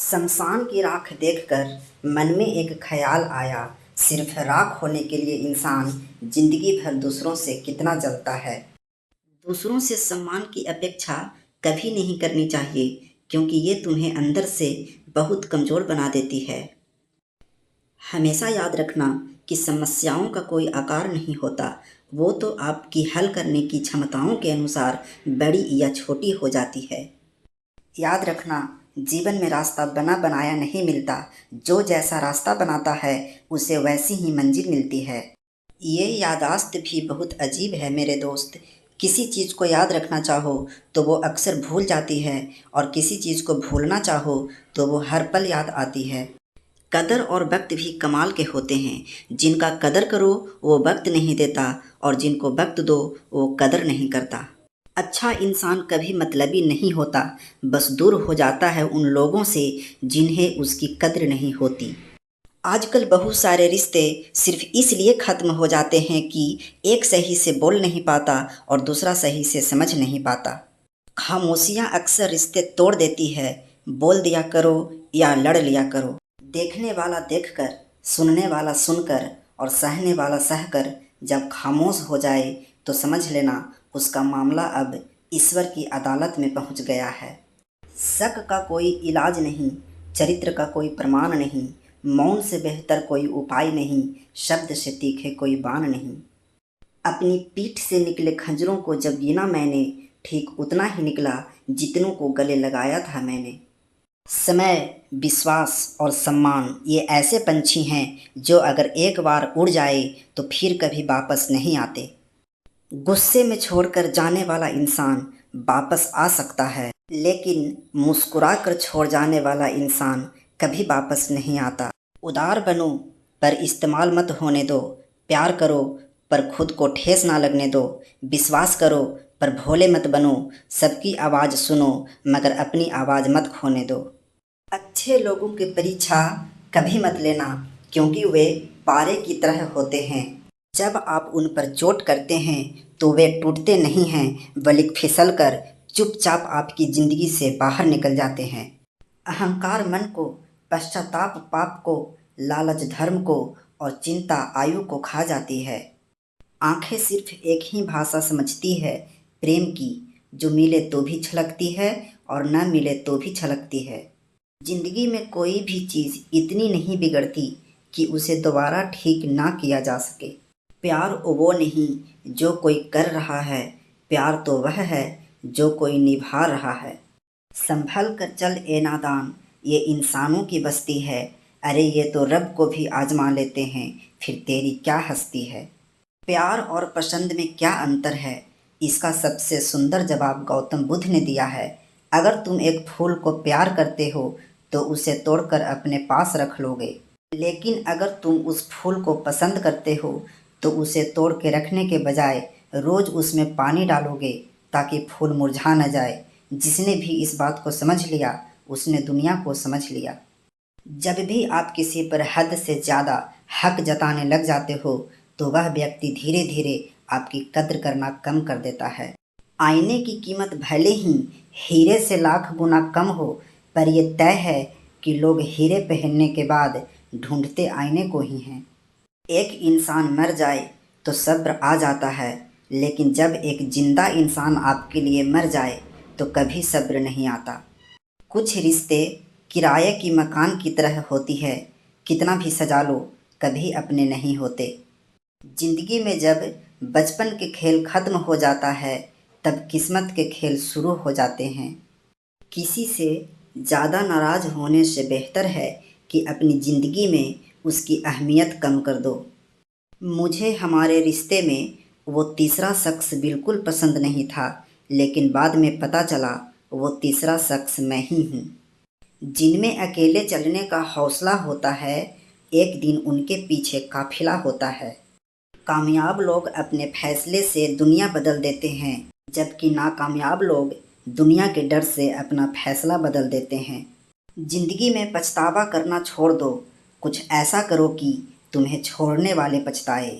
शमशान की राख देखकर मन में एक ख्याल आया, सिर्फ राख होने के लिए इंसान जिंदगी भर दूसरों से कितना जलता है। दूसरों से सम्मान की अपेक्षा कभी नहीं करनी चाहिए, क्योंकि ये तुम्हें अंदर से बहुत कमज़ोर बना देती है। हमेशा याद रखना कि समस्याओं का कोई आकार नहीं होता, वो तो आपकी हल करने की क्षमताओं के अनुसार बड़ी या छोटी हो जाती है। याद रखना, जीवन में रास्ता बना बनाया नहीं मिलता, जो जैसा रास्ता बनाता है उसे वैसी ही मंजिल मिलती है। ये याददाश्त भी बहुत अजीब है मेरे दोस्त। किसी चीज़ को याद रखना चाहो तो वो अक्सर भूल जाती है, और किसी चीज़ को भूलना चाहो तो वो हर पल याद आती है। कदर और वक्त भी कमाल के होते हैं। जिनका कदर करो वो वक्त नहीं देता, और जिनको वक्त दो वो कदर नहीं करता। अच्छा इंसान कभी मतलबी नहीं होता, बस दूर हो जाता है उन लोगों से जिन्हें उसकी कद्र नहीं होती। आजकल बहुत सारे रिश्ते सिर्फ इसलिए ख़त्म हो जाते हैं कि एक सही से बोल नहीं पाता और दूसरा सही से समझ नहीं पाता। खामोशियाँ अक्सर रिश्ते तोड़ देती है। बोल दिया करो या लड़ लिया करो। देखने वाला देखकर, सुनने वाला सुनकर और सहने वाला सहकर जब खामोश हो जाए तो समझ लेना उसका मामला अब ईश्वर की अदालत में पहुंच गया है। शक का कोई इलाज नहीं, चरित्र का कोई प्रमाण नहीं, मौन से बेहतर कोई उपाय नहीं, शब्द से तीखे कोई बाण नहीं। अपनी पीठ से निकले खंजरों को जब गिना मैंने, ठीक उतना ही निकला जितनों को गले लगाया था मैंने। समय, विश्वास और सम्मान ये ऐसे पंछी हैं जो अगर एक बार उड़ जाए तो फिर कभी वापस नहीं आते। गुस्से में छोड़कर जाने वाला इंसान वापस आ सकता है, लेकिन मुस्कुराकर छोड़ जाने वाला इंसान कभी वापस नहीं आता। उदार बनो पर इस्तेमाल मत होने दो। प्यार करो पर खुद को ठेस ना लगने दो। विश्वास करो पर भोले मत बनो। सबकी आवाज़ सुनो मगर अपनी आवाज़ मत खोने दो। अच्छे लोगों की परीक्षा कभी मत लेना, क्योंकि वे पारे की तरह होते हैं। जब आप उन पर चोट करते हैं तो वे टूटते नहीं हैं, बल्कि फिसलकर चुपचाप आपकी ज़िंदगी से बाहर निकल जाते हैं। अहंकार मन को, पश्चाताप पाप को, लालच धर्म को और चिंता आयु को खा जाती है। आंखें सिर्फ एक ही भाषा समझती है, प्रेम की, जो मिले तो भी छलकती है और न मिले तो भी छलकती है। जिंदगी में कोई भी चीज़ इतनी नहीं बिगड़ती कि उसे दोबारा ठीक ना किया जा सके। प्यार वो नहीं जो कोई कर रहा है, प्यार तो वह है जो कोई निभा रहा है। संभल कर चल ए नादान, ये इंसानों की बस्ती है। अरे ये तो रब को भी आजमा लेते हैं, फिर तेरी क्या हस्ती है। प्यार और पसंद में क्या अंतर है, इसका सबसे सुंदर जवाब गौतम बुद्ध ने दिया है। अगर तुम एक फूल को प्यार करते हो तो उसे तोड़कर अपने पास रख लोगे, लेकिन अगर तुम उस फूल को पसंद करते हो तो उसे तोड़ के रखने के बजाय रोज़ उसमें पानी डालोगे ताकि फूल मुरझा न जाए। जिसने भी इस बात को समझ लिया उसने दुनिया को समझ लिया। जब भी आप किसी पर हद से ज़्यादा हक जताने लग जाते हो तो वह व्यक्ति धीरे धीरे आपकी कद्र करना कम कर देता है। आईने की कीमत भले ही हीरे से लाख गुना कम हो, पर यह तय है कि लोग हीरे पहनने के बाद ढूंढते आईने को ही हैं। एक इंसान मर जाए तो सब्र आ जाता है, लेकिन जब एक जिंदा इंसान आपके लिए मर जाए तो कभी सब्र नहीं आता। कुछ रिश्ते किराए की मकान की तरह होती है, कितना भी सजा लो कभी अपने नहीं होते। जिंदगी में जब बचपन के खेल खत्म हो जाता है तब किस्मत के खेल शुरू हो जाते हैं। किसी से ज़्यादा नाराज़ होने से बेहतर है कि अपनी ज़िंदगी में उसकी अहमियत कम कर दो। मुझे हमारे रिश्ते में वो तीसरा शख्स बिल्कुल पसंद नहीं था, लेकिन बाद में पता चला वो तीसरा शख्स मैं ही हूँ। जिनमें अकेले चलने का हौसला होता है, एक दिन उनके पीछे काफिला होता है। कामयाब लोग अपने फैसले से दुनिया बदल देते हैं, जबकि नाकामयाब लोग दुनिया के डर से अपना फैसला बदल देते हैं। जिंदगी में पछतावा करना छोड़ दो, कुछ ऐसा करो कि तुम्हें छोड़ने वाले पछताए।